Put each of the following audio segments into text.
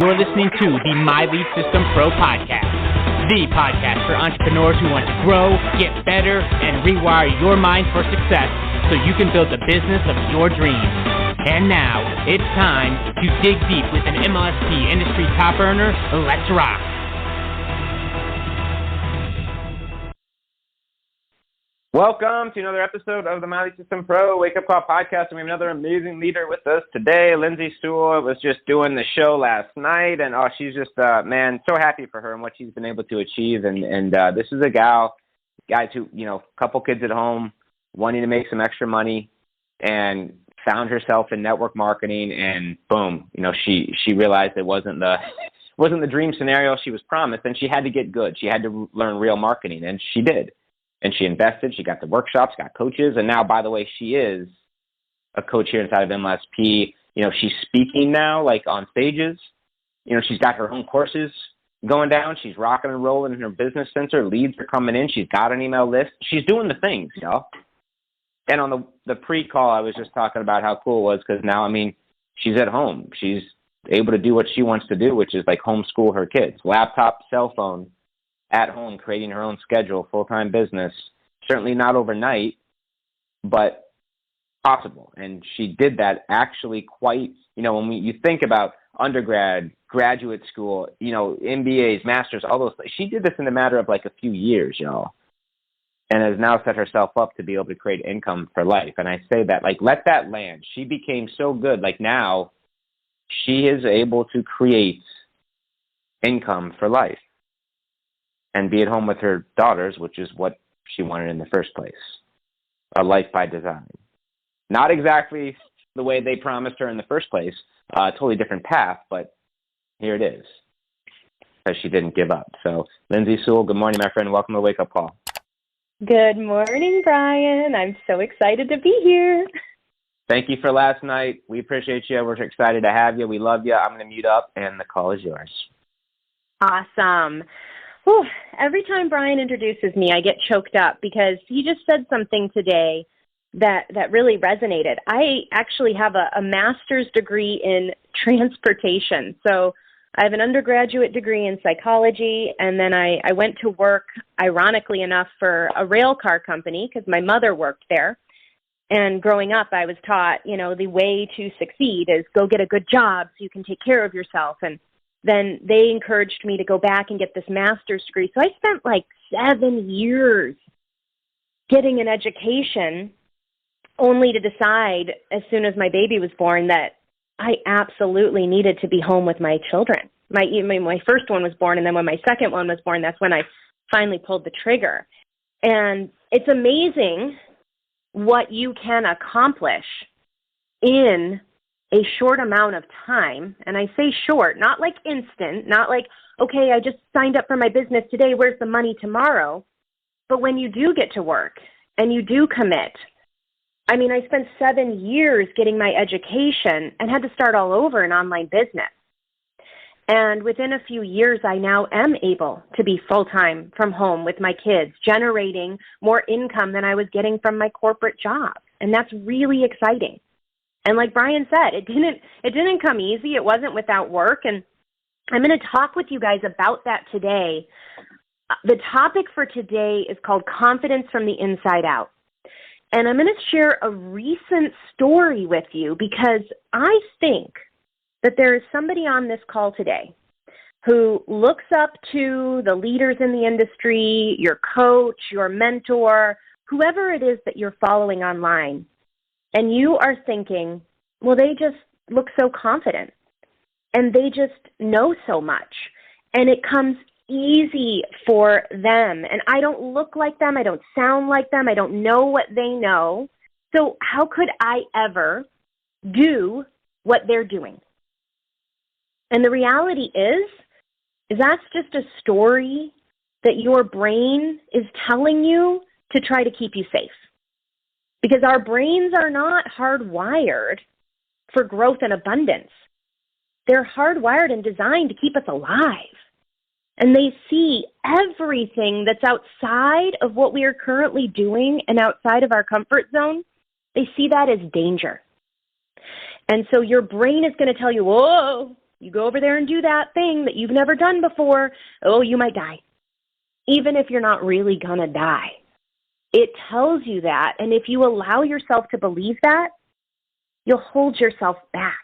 You're listening to the MyLeadSystemPro Podcast, the podcast for entrepreneurs who want to grow, get better, and rewire your mind for success so you can build the business of your dreams. And now, it's time to dig deep with an MLSP industry top earner. Let's rock. Welcome to another episode of the MyLeadSystemPro Wake Up Call Podcast, and we have another amazing leader with us today. Lindsay Sewell was just doing the show last night, and she's just, so happy for her and what she's been able to achieve. And this is a guys who, couple kids at home, wanting to make some extra money, and found herself in network marketing, and boom, she realized it wasn't the dream scenario she was promised, and she had to get good. She had to learn real marketing, and she did. And she invested, she got the workshops, got coaches, and now, by the way, she is a coach here inside of MLSP. She's speaking now, like on stages. She's got her own courses going down. She's rocking and rolling in her business center. Leads are coming in. She's got an email list. She's doing the things, y'all. And on the pre-call, I was just talking about how cool it was because now, she's at home. She's able to do what she wants to do, which is like homeschool her kids. Laptop, cell phone, at home, creating her own schedule, full-time business. Certainly not overnight, but possible. And she did that actually quite, when you think about undergrad, graduate school, MBAs, masters, all those things. She did this in a matter of like a few years, y'all, and has now set herself up to be able to create income for life. And I say that, let that land. She became so good. Now she is able to create income for life and be at home with her daughters, which is what she wanted in the first place. A life by design. Not exactly the way they promised her in the first place, a totally different path, but here it is, because she didn't give up. So, Lindsay Sewell, good morning, my friend. Welcome to Wake Up Call. Good morning, Brian. I'm so excited to be here. Thank you for last night. We appreciate you. We're excited to have you. We love you. I'm going to mute up, and the call is yours. Awesome. Whew. Every time Brian introduces me, I get choked up because he just said something today that really resonated. I actually have a master's degree in transportation. So I have an undergraduate degree in psychology, and then I went to work, ironically enough, for a rail car company because my mother worked there. And growing up, I was taught, the way to succeed is go get a good job so you can take care of yourself. And then they encouraged me to go back and get this master's degree. So I spent 7 years getting an education only to decide as soon as my baby was born that I absolutely needed to be home with my children. My first one was born, and then when my second one was born, that's when I finally pulled the trigger. And it's amazing what you can accomplish in a short amount of time, and I say short, not like instant, not like, okay, I just signed up for my business today, where's the money tomorrow? But when you do get to work and you do commit, I spent 7 years getting my education and had to start all over in online business. And within a few years, I now am able to be full-time from home with my kids, generating more income than I was getting from my corporate job. And that's really exciting. And like Brian said, it didn't come easy. It wasn't without work. And I'm going to talk with you guys about that today. The topic for today is called Confidence from the Inside Out. And I'm going to share a recent story with you because I think that there is somebody on this call today who looks up to the leaders in the industry, your coach, your mentor, whoever it is that you're following online. And you are thinking, well, they just look so confident and they just know so much and it comes easy for them. And I don't look like them. I don't sound like them. I don't know what they know. So how could I ever do what they're doing? And the reality is that's just a story that your brain is telling you to try to keep you safe. Because our brains are not hardwired for growth and abundance. They're hardwired and designed to keep us alive. And they see everything that's outside of what we are currently doing and outside of our comfort zone. They see that as danger. And so your brain is going to tell you, whoa, You go over there and do that thing that you've never done before, oh, you might die. Even if you're not really going to die. It tells you that, and if you allow yourself to believe that, you'll hold yourself back.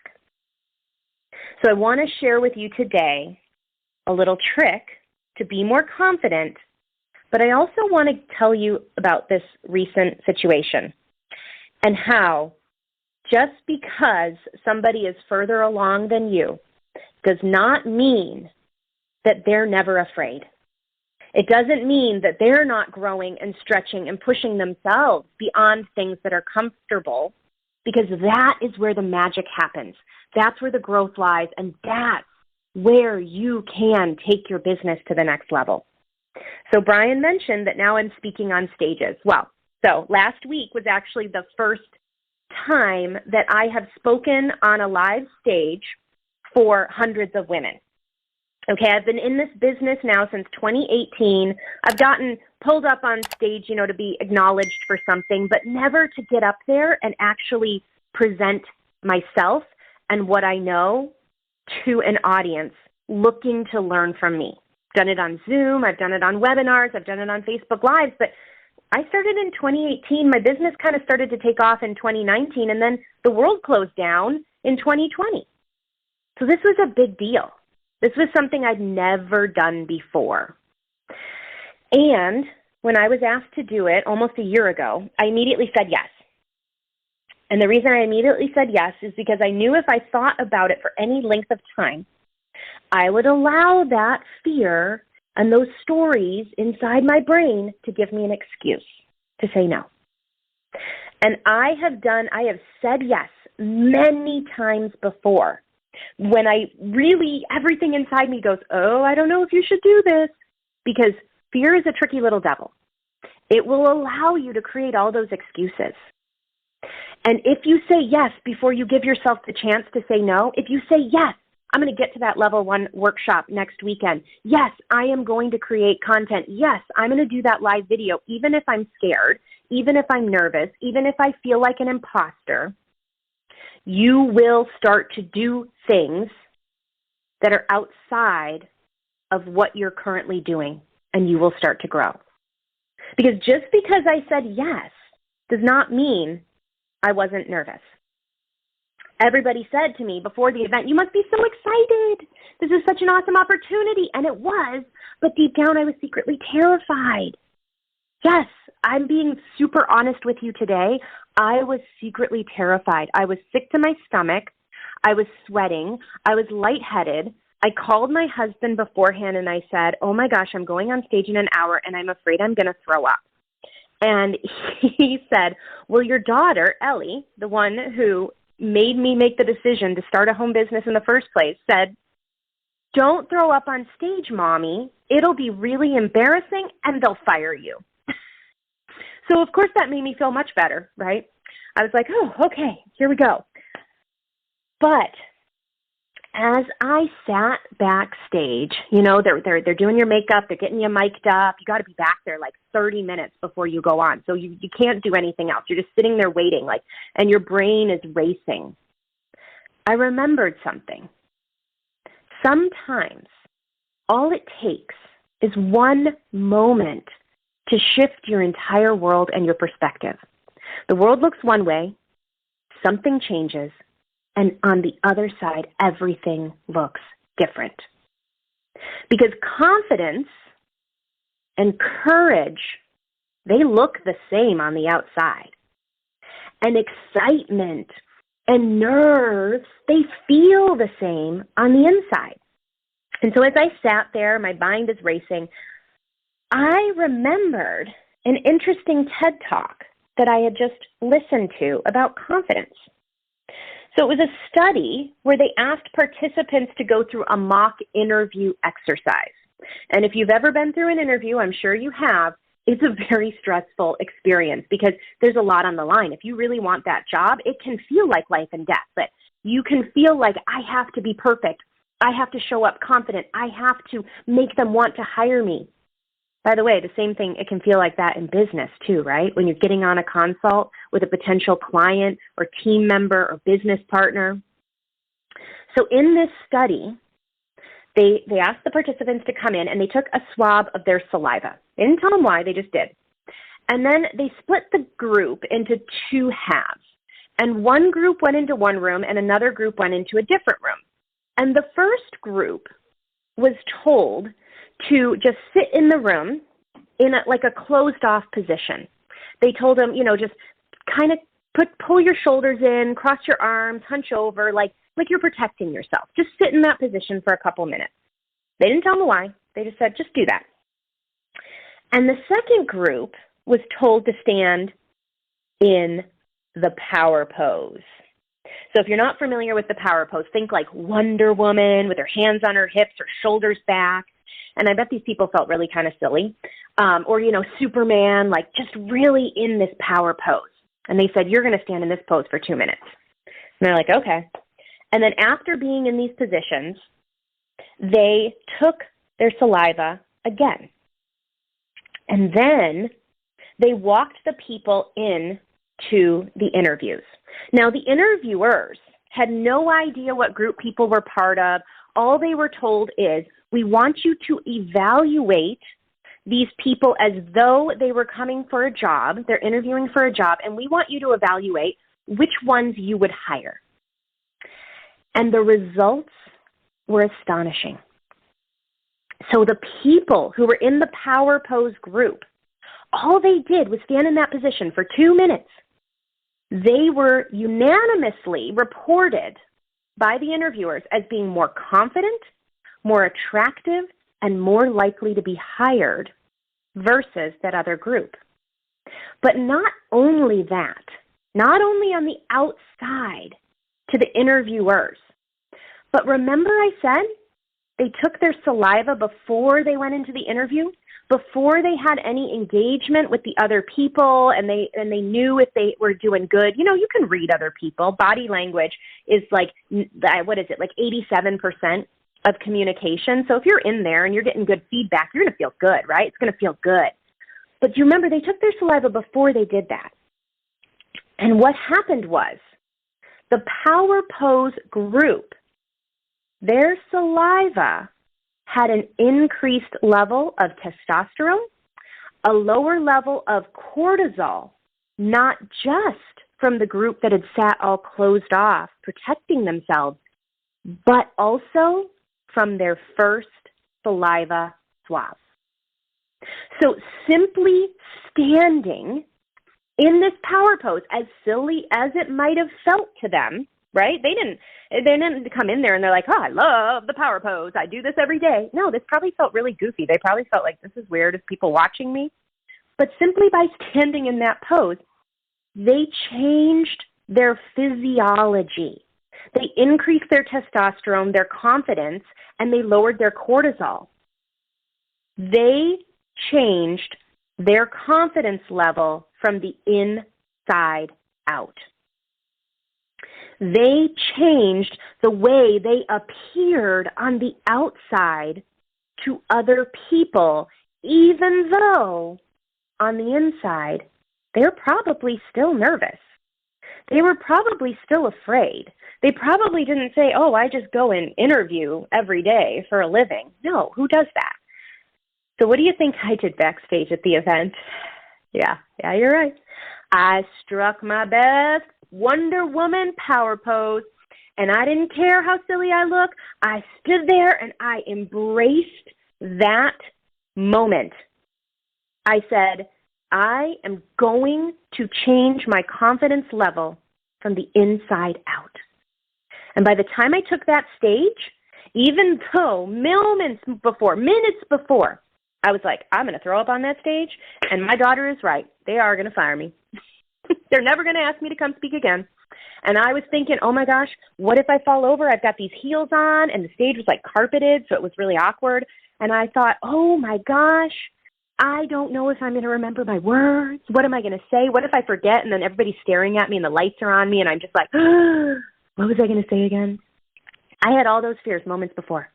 So I want to share with you today a little trick to be more confident, but I also want to tell you about this recent situation and how just because somebody is further along than you does not mean that they're never afraid. It doesn't mean that they're not growing and stretching and pushing themselves beyond things that are comfortable, because that is where the magic happens. That's where the growth lies, and that's where you can take your business to the next level. So Brian mentioned that now I'm speaking on stages. Well, so last week was actually the first time that I have spoken on a live stage for hundreds of women. Okay, I've been in this business now since 2018. I've gotten pulled up on stage, to be acknowledged for something, but never to get up there and actually present myself and what I know to an audience looking to learn from me. I've done it on Zoom, I've done it on webinars, I've done it on Facebook Lives, but I started in 2018. My business kind of started to take off in 2019, and then the world closed down in 2020. So this was a big deal. This was something I'd never done before. And when I was asked to do it almost a year ago, I immediately said yes. And the reason I immediately said yes is because I knew if I thought about it for any length of time, I would allow that fear and those stories inside my brain to give me an excuse to say no. And I have said yes many times before. When everything inside me goes, oh, I don't know if you should do this, because fear is a tricky little devil. It will allow you to create all those excuses. And if you say yes before you give yourself the chance to say no, if you say yes, I'm going to get to that level 1 workshop next weekend. Yes, I am going to create content. Yes, I'm going to do that live video, even if I'm scared, even if I'm nervous, even if I feel like an imposter. You will start to do things that are outside of what you're currently doing, and you will start to grow. Because just because I said yes does not mean I wasn't nervous. Everybody said to me before the event, you must be so excited. This is such an awesome opportunity. And it was, but deep down I was secretly terrified. Yes, I'm being super honest with you today. I was secretly terrified. I was sick to my stomach. I was sweating. I was lightheaded. I called my husband beforehand and I said, oh my gosh, I'm going on stage in an hour and I'm afraid I'm going to throw up. And he said, well, your daughter, Ellie, the one who made me make the decision to start a home business in the first place, said, don't throw up on stage, Mommy. It'll be really embarrassing and they'll fire you. So, of course, that made me feel much better, right? I was like, oh, okay, here we go. But as I sat backstage, they're doing your makeup, they're getting you mic'd up. You got to be back there like 30 minutes before you go on. So you can't do anything else. You're just sitting there waiting, and your brain is racing. I remembered something. Sometimes all it takes is one moment to shift your entire world and your perspective. The world looks one way, something changes, and on the other side, everything looks different. Because confidence and courage, they look the same on the outside. And excitement and nerves, they feel the same on the inside. And so as I sat there, my mind is racing, I remembered an interesting TED Talk that I had just listened to about confidence. So it was a study where they asked participants to go through a mock interview exercise. And if you've ever been through an interview, I'm sure you have, it's a very stressful experience because there's a lot on the line. If you really want that job, it can feel like life and death, but you can feel like I have to be perfect. I have to show up confident. I have to make them want to hire me. By the way, the same thing, it can feel like that in business too, right? When you're getting on a consult with a potential client or team member or business partner. So in this study, they asked the participants to come in, and they took a swab of their saliva. They didn't tell them why, they just did. And then they split the group into two halves. And one group went into one room, and another group went into a different room. And the first group was told to just sit in the room in like a closed-off position. They told them, just kind of pull your shoulders in, cross your arms, hunch over, like you're protecting yourself. Just sit in that position for a couple minutes. They didn't tell them why. They just said, just do that. And the second group was told to stand in the power pose. So if you're not familiar with the power pose, think like Wonder Woman with her hands on her hips, her shoulders back. And I bet these people felt really kind of silly. Or, Superman, like just really in this power pose. And they said, you're going to stand in this pose for 2 minutes. And they're like, okay. And then after being in these positions, they took their saliva again. And then they walked the people in to the interviews. Now, the interviewers had no idea what group people were part of. All they were told is, we want you to evaluate these people as though they were coming for a job. They're interviewing for a job, and we want you to evaluate which ones you would hire. And the results were astonishing. So the people who were in the power pose group, all they did was stand in that position for 2 minutes. They were unanimously reported by the interviewers as being more confident, more attractive, and more likely to be hired versus that other group. But not only that, not only on the outside to the interviewers, but remember I said they took their saliva before they went into the interview, before they had any engagement with the other people, and they knew if they were doing good. You can read other people. Body language is like 87% of communication. So if you're in there and you're getting good feedback, you're going to feel good, right? It's going to feel good. But you remember, they took their saliva before they did that. And what happened was the power pose group, their saliva had an increased level of testosterone, a lower level of cortisol, not just from the group that had sat all closed off, protecting themselves, but also from their first saliva swab. So simply standing in this power pose, as silly as it might have felt to them, right? They didn't come in there and they're like, oh, I love the power pose. I do this every day. No, this probably felt really goofy. They probably felt like, this is weird. Is people watching me? But simply by standing in that pose, they changed their physiology. They increased their testosterone, their confidence, and they lowered their cortisol. They changed their confidence level from the inside out. They changed the way they appeared on the outside to other people, even though on the inside, they're probably still nervous. They were probably still afraid. They probably didn't say, oh, I just go and interview every day for a living. No, who does that? So what do you think I did backstage at the event? Yeah, you're right. I struck my best Wonder Woman power pose, and I didn't care how silly I look. I stood there and I embraced that moment. I said, I am going to change my confidence level from the inside out. And by the time I took that stage, even though minutes before, I was like, I'm going to throw up on that stage, and my daughter is right. They are going to fire me. They're never going to ask me to come speak again. And I was thinking, oh my gosh, what if I fall over? I've got these heels on, and the stage was like carpeted, so it was really awkward. And I thought, oh my gosh, I don't know if I'm going to remember my words. What am I going to say? What if I forget? And then everybody's staring at me and the lights are on me, and I'm just like, what was I going to say again? I had all those fears moments before.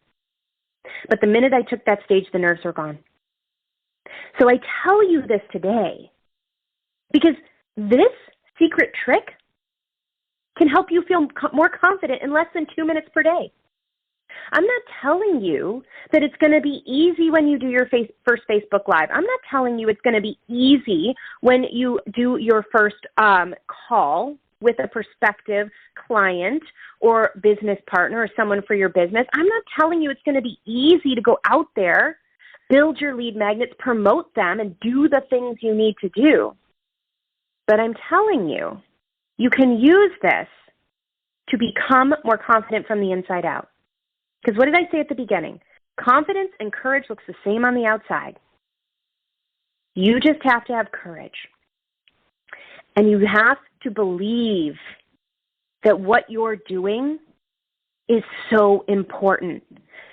But the minute I took that stage, the nerves were gone. So I tell you this today because this secret trick can help you feel more confident in less than 2 minutes per day. I'm not telling you that it's going to be easy when you do your first Facebook Live. I'm not telling you it's going to be easy when you do your first call with a prospective client or business partner or someone for your business. I'm not telling you it's going to be easy to go out there, build your lead magnets, promote them, and do the things you need to do. But I'm telling you, you can use this to become more confident from the inside out. Because what did I say at the beginning? Confidence and courage looks the same on the outside. You just have to have courage. And you have to believe that what you're doing is so important,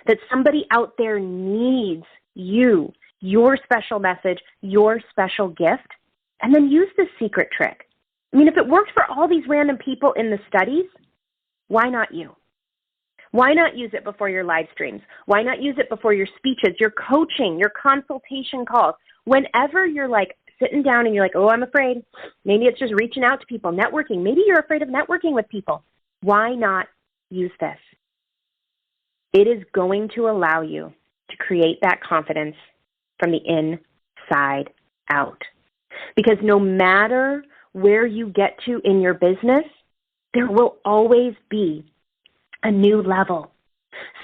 that somebody out there needs you, your special message, your special gift, and then use this secret trick. I mean, if it worked for all these random people in the studies, why not you? Why not use it before your live streams? Why not use it before your speeches, your coaching, your consultation calls? Whenever you're like sitting down and you're like, oh, I'm afraid. Maybe it's just reaching out to people, networking. Maybe you're afraid of networking with people. Why not use this? It is going to allow you to create that confidence from the inside out. Because no matter where you get to in your business, there will always be a new level,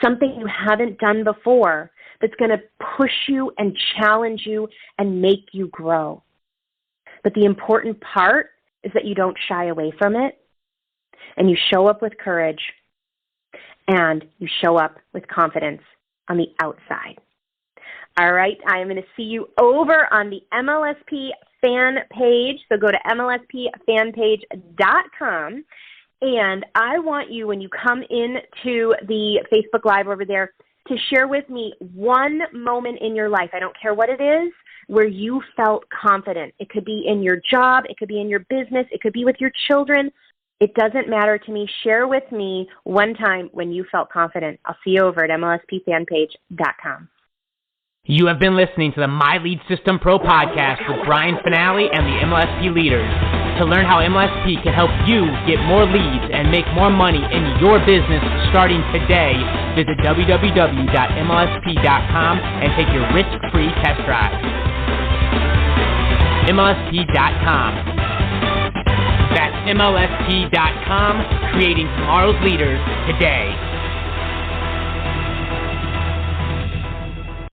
something you haven't done before that's going to push you and challenge you and make you grow. But the important part is that you don't shy away from it, and you show up with courage, and you show up with confidence on the outside. All right, I am going to see you over on the MLSP fan page, so go to MLSPfanpage.com. And I want you, when you come into the Facebook Live over there, to share with me one moment in your life, I don't care what it is, where you felt confident. It could be in your job, it could be in your business, it could be with your children. It doesn't matter to me. Share with me one time when you felt confident. I'll see you over at MLSPfanpage.com. You have been listening to the My Lead System Pro Podcast with Brian Finale and the MLSP leaders. To learn how MLSP can help you get more leads and make more money in your business starting today, visit www.mlsp.com and take your risk-free test drive. MLSP.com. That's MLSP.com, creating tomorrow's leaders today.